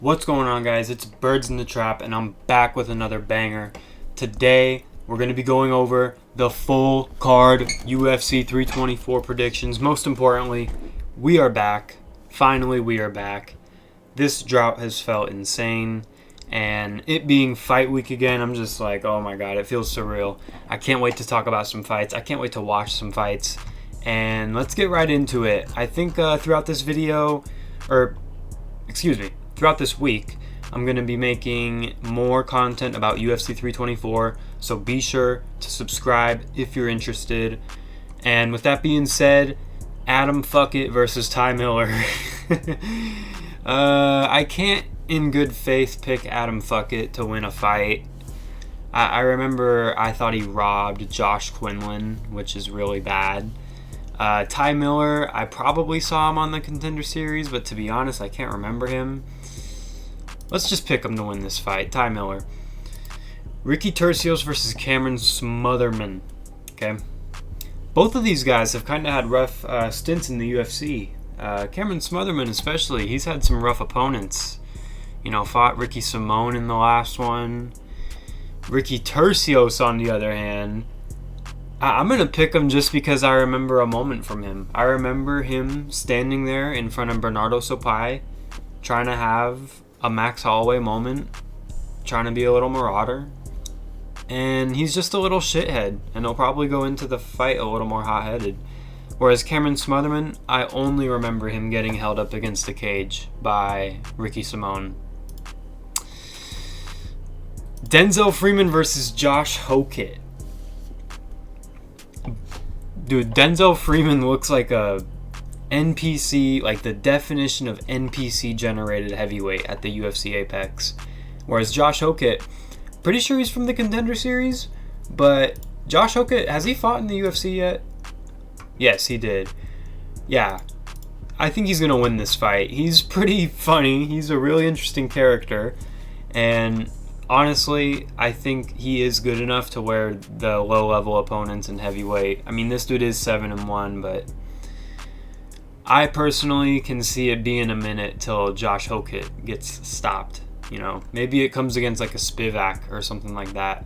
What's going on, guys? It's Birdsinthetrap, and I'm back with another banger. Today, we're going to be going over the full card UFC 324 predictions. Most importantly, we are back. Finally, we are back. This drought has felt insane, and it being fight week again, I'm just like, oh my god, it feels surreal. I can't wait to talk about some fights. I can't wait to watch some fights, and let's get right into it. I think throughout this video, throughout this week, I'm going to be making more content about UFC 324, so be sure to subscribe if you're interested. And with that being said, Adam Fuckett versus Ty Miller. I can't in good faith pick Adam Fuckett to win a fight. I remember I thought he robbed Josh Quinlan, which is really bad. Ty Miller, I probably saw him on the Contender Series, but to be honest, I can't remember him. Let's just pick him to win this fight. Ty Miller. Ricky Turcios versus Cameron Smotherman. Okay. Both of these guys have kind of had rough stints in the UFC. Cameron Smotherman especially, he's had some rough opponents. You know, fought Ricky Simone in the last one. Ricky Turcios, on the other hand, I'm going to pick him just because I remember a moment from him. I remember him standing there in front of Bernardo Sopai, trying to have a Max Holloway moment, trying to be a little marauder, and he's just a little shithead, and he'll probably go into the fight a little more hot-headed. Whereas Cameron Smotherman, I only remember him getting held up against the cage by Ricky Simone. Denzel Freeman versus Josh Hokett. Dude, Denzel Freeman looks like a NPC, like the definition of NPC generated heavyweight at the UFC Apex. Whereas Josh Hokett, pretty sure he's from the Contender Series, but Josh Hokett, has he fought in the UFC yet? Yes, he did. Yeah, I think he's going to win this fight. He's pretty funny. He's a really interesting character, and honestly, I think he is good enough to wear the low-level opponents in heavyweight. I mean, this dude is 7-1, but I personally can see it being a minute till Josh Hokett gets stopped. You know, maybe it comes against like a Spivak or something like that.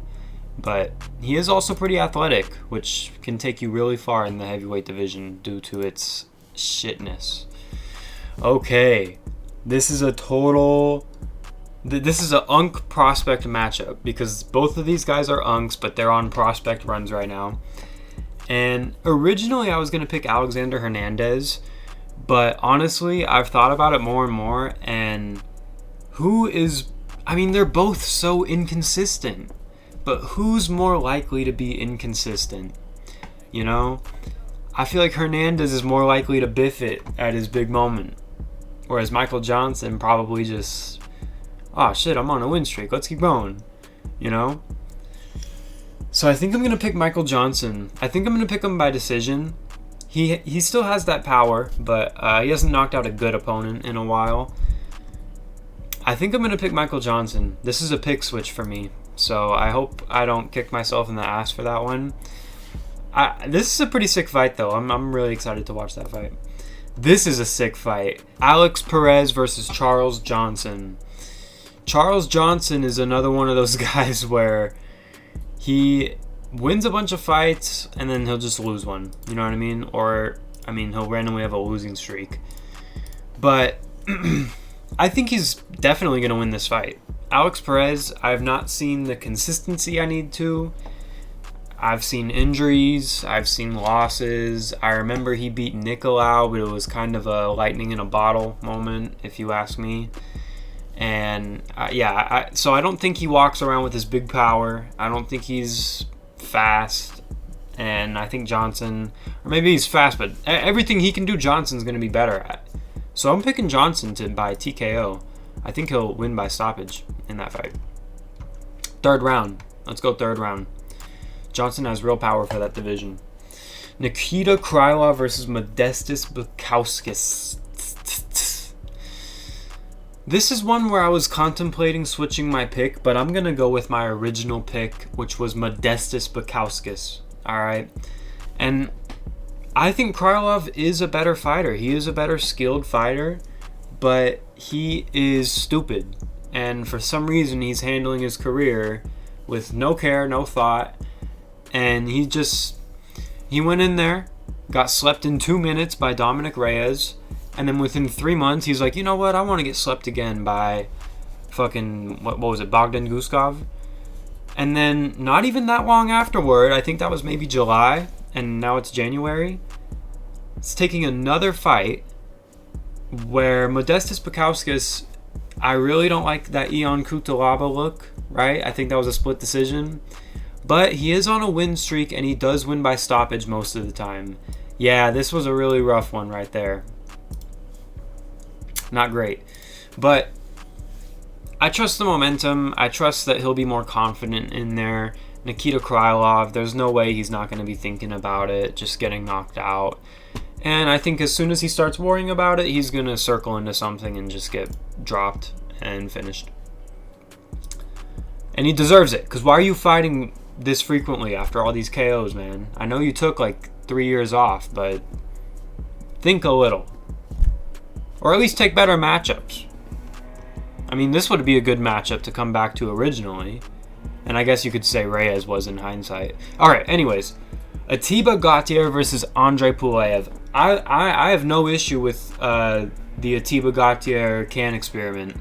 But he is also pretty athletic, which can take you really far in the heavyweight division due to its shitness. Okay, this is a Unk prospect matchup because both of these guys are Unks, but they're on prospect runs right now. And originally I was going to pick Alexander Hernandez, but honestly, I've thought about it more and more, and they're both so inconsistent, but who's more likely to be inconsistent? You know? I feel like Hernandez is more likely to biff it at his big moment, whereas Michael Johnson probably just, oh shit, I'm on a win streak, let's keep going, you know? So I think I'm going to pick Michael Johnson. I think I'm going to pick him by decision. He still has that power, but he hasn't knocked out a good opponent in a while. I think I'm going to pick Michael Johnson. This is a pick switch for me, so I hope I don't kick myself in the ass for that one. This is a pretty sick fight, though. I'm really excited to watch that fight. This is a sick fight. Alex Perez versus Charles Johnson. Charles Johnson is another one of those guys where he wins a bunch of fights and then he'll just lose one. You know what I mean? Or, he'll randomly have a losing streak. But I think he's definitely going to win this fight. Alex Perez, I've not seen the consistency I need to. I've seen injuries. I've seen losses. I remember he beat Nicolau, but it was kind of a lightning in a bottle moment, if you ask me. And so I don't think he walks around with his big power. I don't think he's fast, and I think Johnson, or maybe he's fast, but everything he can do, Johnson's going to be better at. So I'm picking Johnson by TKO. I think he'll win by stoppage in that fight. Third round. Let's go third round. Johnson has real power for that division. Nikita Krylov versus Modestas Bukauskas. This is one where I was contemplating switching my pick, but I'm going to go with my original pick, which was Modestas Bukauskas. Alright? And I think Krylov is a better fighter. He is a better skilled fighter, but he is stupid. And for some reason, he's handling his career with no care, no thought. And he went in there, got slept in 2 minutes by Dominic Reyes. And then within 3 months, he's like, you know what? I want to get slept again by fucking, what was it, Bogdan Guskov? And then not even that long afterward, I think that was maybe July, and now it's January. It's taking another fight where Modestas Bukauskas, I really don't like that Ion Kutalaba look, right? I think that was a split decision. But he is on a win streak, and he does win by stoppage most of the time. Yeah, this was a really rough one right there. Not great. But I trust the momentum. I trust that he'll be more confident in there. Nikita Krylov, there's no way he's not going to be thinking about it, just getting knocked out. And I think as soon as he starts worrying about it, he's going to circle into something and just get dropped and finished. And he deserves it, because why are you fighting this frequently after all these KOs, man? I know you took like 3 years off, but think a little. Or at least take better matchups. I mean, this would be a good matchup to come back to originally. And I guess you could say Reyes was in hindsight. Alright, anyways. Atiba Gautier versus Andre Pulev. I have no issue with the Atiba Gautier can experiment.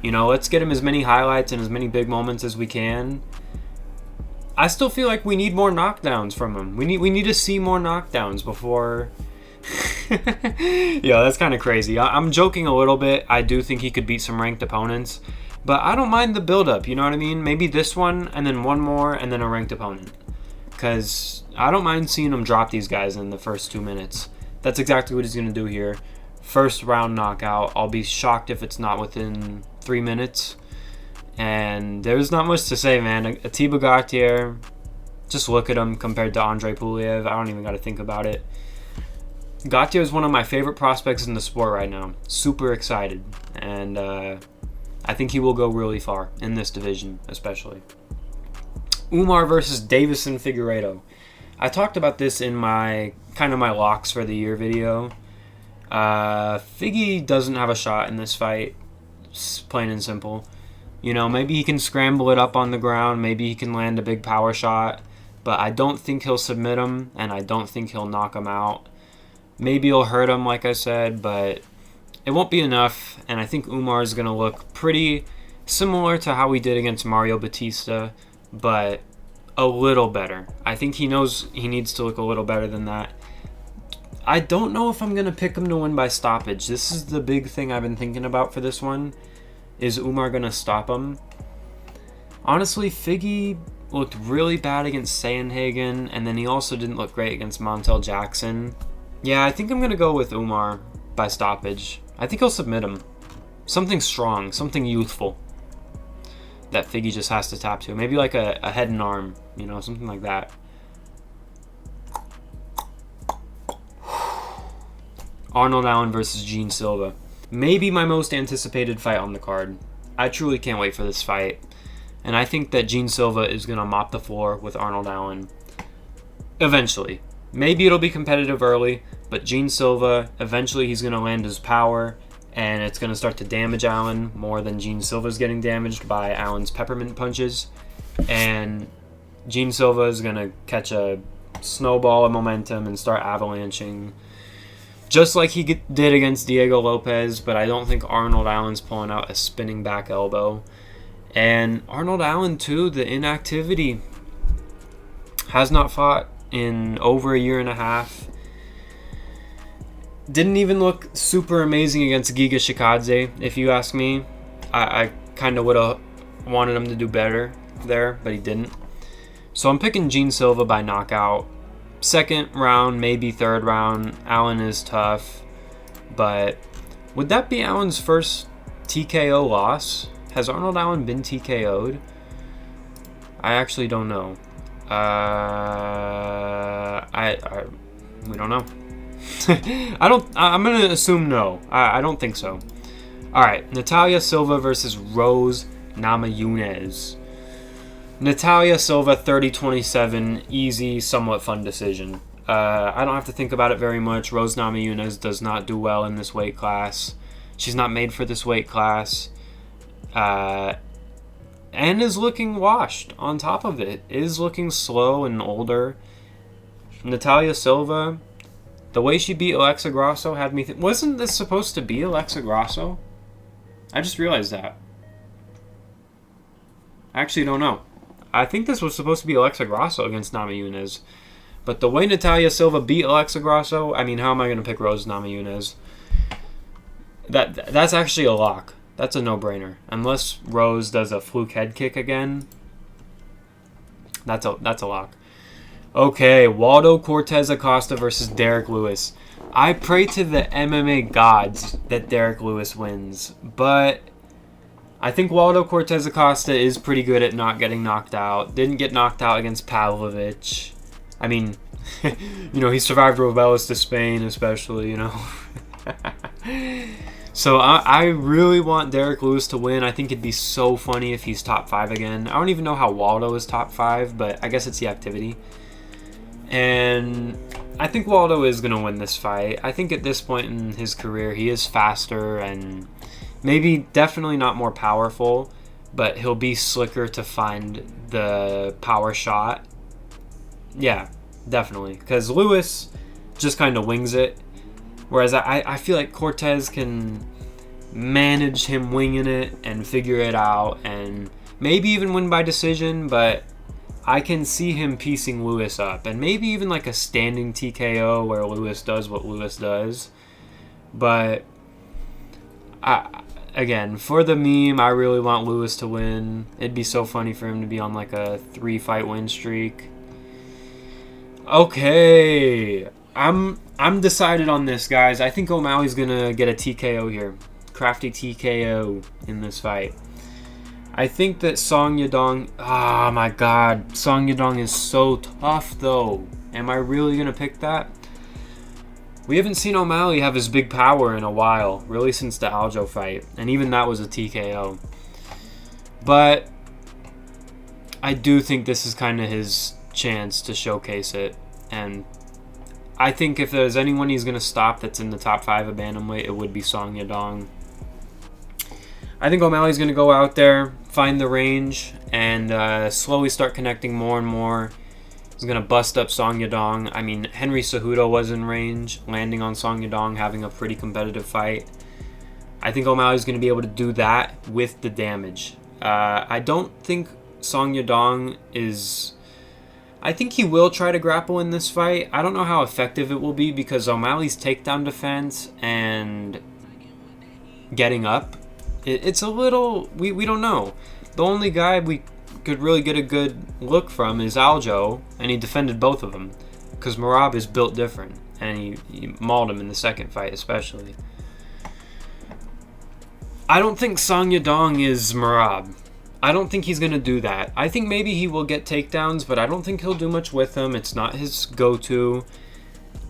You know, let's get him as many highlights and as many big moments as we can. I still feel like we need more knockdowns from him. We need to see more knockdowns before... Yeah, that's kind of crazy. I'm joking a little bit. I do think he could beat some ranked opponents. But I don't mind the build-up, you know what I mean? Maybe this one, and then one more, and then a ranked opponent. Because I don't mind seeing him drop these guys in the first 2 minutes. That's exactly what he's going to do here. First round knockout. I'll be shocked if it's not within 3 minutes. And there's not much to say, man. Atiba Gautier, just look at him compared to Andre Pulev. I don't even got to think about it. Gautier is one of my favorite prospects in the sport right now. Super excited. And I think he will go really far in this division, especially. Umar versus Davison Figueiredo. I talked about this in my kind of my locks for the year video. Figgy doesn't have a shot in this fight, plain and simple. You know, maybe he can scramble it up on the ground, maybe he can land a big power shot, but I don't think he'll submit him, and I don't think he'll knock him out. Maybe he'll hurt him, like I said, but it won't be enough, and I think Umar is going to look pretty similar to how he did against Mario Batista, but a little better. I think he knows he needs to look a little better than that. I don't know if I'm going to pick him to win by stoppage. This is the big thing I've been thinking about for this one. Is Umar going to stop him? Honestly, Figgy looked really bad against Sandhagen, and then he also didn't look great against Montel Jackson. Yeah, I think I'm going to go with Umar by stoppage. I think he'll submit him. Something strong, something youthful that Figgy just has to tap to. Maybe like a head and arm, you know, something like that. Arnold Allen versus Gene Silva. Maybe my most anticipated fight on the card. I truly can't wait for this fight. And I think that Gene Silva is going to mop the floor with Arnold Allen. Eventually. Maybe it'll be competitive early, but Gene Silva, eventually he's going to land his power, and it's going to start to damage Allen more than Gene Silva's getting damaged by Allen's peppermint punches. And Gene Silva is going to catch a snowball of momentum and start avalanching, just like he did against Diego Lopez, but I don't think Arnold Allen's pulling out a spinning back elbow. And Arnold Allen, too, the inactivity, has not fought in over a year and a half. Didn't even look super amazing against Giga Shikadze, if you ask me. I kind of would have wanted him to do better there, but he didn't. So I'm picking Gene Silva by knockout. Second round, maybe third round. Allen is tough. But would that be Allen's first TKO loss? Has Arnold Allen been TKO'd? I actually don't know. We don't know. I'm gonna assume no. I don't think so. All right, Natalia Silva versus Rose Namajunas. Natalia Silva, 30-27, easy, somewhat fun decision. I don't have to think about it very much. Rose Namajunas does not do well in this weight class. She's not made for this weight class. And is looking washed on top of it. Is looking slow and older. Natalia Silva, the way she beat Alexa Grasso had me wasn't this supposed to be Alexa Grasso? I just realized that. I actually don't know. I think this was supposed to be Alexa Grasso against Namajunas. But the way Natalia Silva beat Alexa Grasso, I mean, how am I going to pick Rose Namajunas? That's actually a lock. That's a no-brainer. Unless Rose does a fluke head kick again. That's a lock. Okay, Waldo Cortez Acosta versus Derek Lewis. I pray to the MMA gods that Derek Lewis wins, but I think Waldo Cortez Acosta is pretty good at not getting knocked out. Didn't get knocked out against Pavlovich. I mean, he survived Rovelas to Spain, especially, So I really want Derek Lewis to win. I think it'd be so funny if he's top 5 again. I don't even know how Waldo is top 5, but I guess it's the activity. And I think Waldo is going to win this fight. I think at this point in his career, he is faster and maybe definitely not more powerful, but he'll be slicker to find the power shot. Yeah, definitely. Because Lewis just kind of wings it. Whereas I feel like Cortez can manage him winging it and figure it out and maybe even win by decision, but I can see him piecing Lewis up. And maybe even like a standing TKO where Lewis does what Lewis does. But, again, for the meme, I really want Lewis to win. It'd be so funny for him to be on like a 3-fight win streak. Okay, I'm decided on this, guys. I think O'Malley's gonna get a TKO here. Crafty TKO in this fight. I think that Song Yadong... Oh my god. Song Yadong is so tough, though. Am I really gonna pick that? We haven't seen O'Malley have his big power in a while. Really since the Aljo fight. And even that was a TKO. But I do think this is kind of his chance to showcase it. And I think if there's anyone he's going to stop that's in the top 5 of bantamweight, it would be Song Yadong. I think O'Malley's going to go out there, find the range, and slowly start connecting more and more. He's going to bust up Song Yadong. I mean, Henry Cejudo was in range, landing on Song Yadong, having a pretty competitive fight. I think O'Malley's going to be able to do that with the damage. I don't think Song Yadong is... I think he will try to grapple in this fight. I don't know how effective it will be because O'Malley's takedown defense and getting up, it's a little... We don't know. The only guy we could really get a good look from is Aljo, and he defended both of them because Merab is built different, and he mauled him in the second fight especially. I don't think Song Yadong is Merab. I don't think he's going to do that. I think maybe he will get takedowns, but I don't think he'll do much with them. It's not his go-to.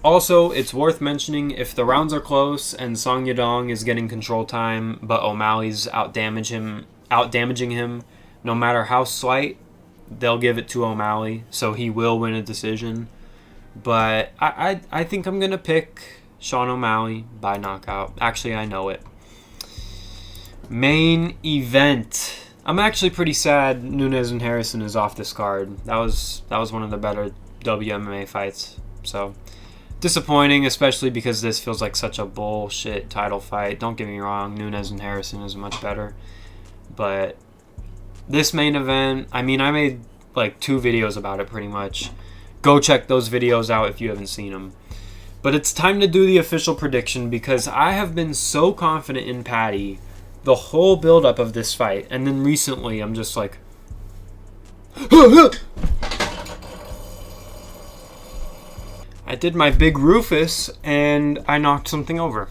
Also, it's worth mentioning, if the rounds are close and Song Yadong is getting control time, but O'Malley's out-damaging him, no matter how slight, they'll give it to O'Malley, so he will win a decision. But I think I'm going to pick Sean O'Malley by knockout. Actually, I know it. Main event. I'm actually pretty sad Nunes and Harrison is off this card. That was one of the better WMMA fights. So, disappointing, especially because this feels like such a bullshit title fight. Don't get me wrong, Nunes and Harrison is much better. But this main event, I mean, I made like 2 videos about it pretty much. Go check those videos out if you haven't seen them. But it's time to do the official prediction because I have been so confident in Patty the whole build-up of this fight, and then recently I'm just like... I did my big Rufus, and I knocked something over.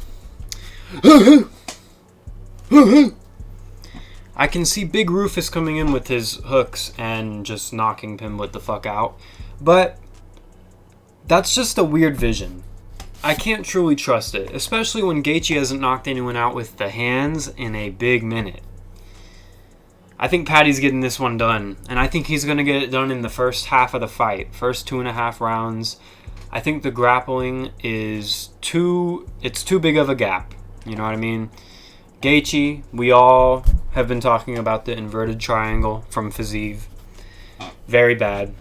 I can see Big Rufus coming in with his hooks and just knocking Pimblett the fuck out, but that's just a weird vision. I can't truly trust it, especially when Gaethje hasn't knocked anyone out with the hands in a big minute. I think Patty's getting this one done, and I think he's going to get it done in the first half of the fight, first 2.5 rounds. I think the grappling is too big of a gap, you know what I mean? Gaethje, we all have been talking about the inverted triangle from Fiziev. Very bad.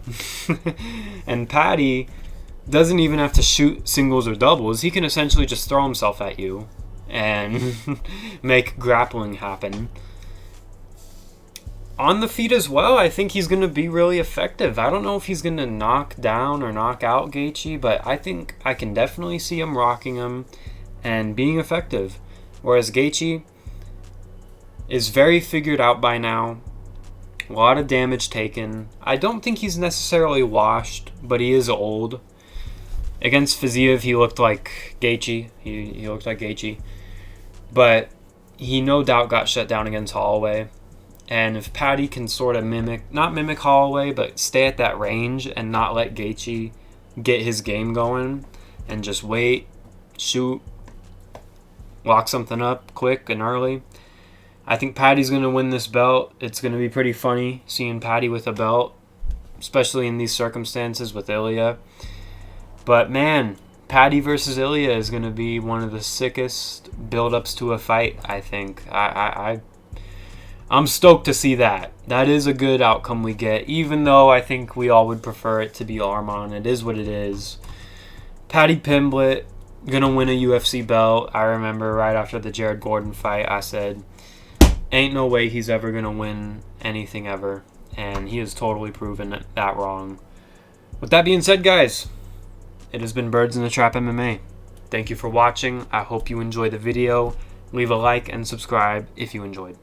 And Paddy doesn't even have to shoot singles or doubles. He can essentially just throw himself at you and make grappling happen. On the feet as well, I think he's going to be really effective. I don't know if he's going to knock down or knock out Gaethje, but I think I can definitely see him rocking him and being effective. Whereas Gaethje is very figured out by now. A lot of damage taken. I don't think he's necessarily washed, but he is old. Against Fiziev, he looked like Gaethje. He looked like Gaethje. But he no doubt got shut down against Holloway. And if Paddy can sort of not mimic Holloway, but stay at that range and not let Gaethje get his game going and just wait, shoot, lock something up quick and early, I think Paddy's going to win this belt. It's going to be pretty funny seeing Paddy with a belt, especially in these circumstances with Ilya. But man, Paddy versus Ilya is going to be one of the sickest build-ups to a fight, I think. I'm stoked to see that. That is a good outcome we get, even though I think we all would prefer it to be Arman. It is what it is. Paddy Pimblett going to win a UFC belt. I remember right after the Jared Gordon fight, I said, ain't no way he's ever going to win anything ever. And he has totally proven that wrong. With that being said, guys, it has been Birdsinthetrap MMA. Thank you for watching. I hope you enjoyed the video. Leave a like and subscribe if you enjoyed.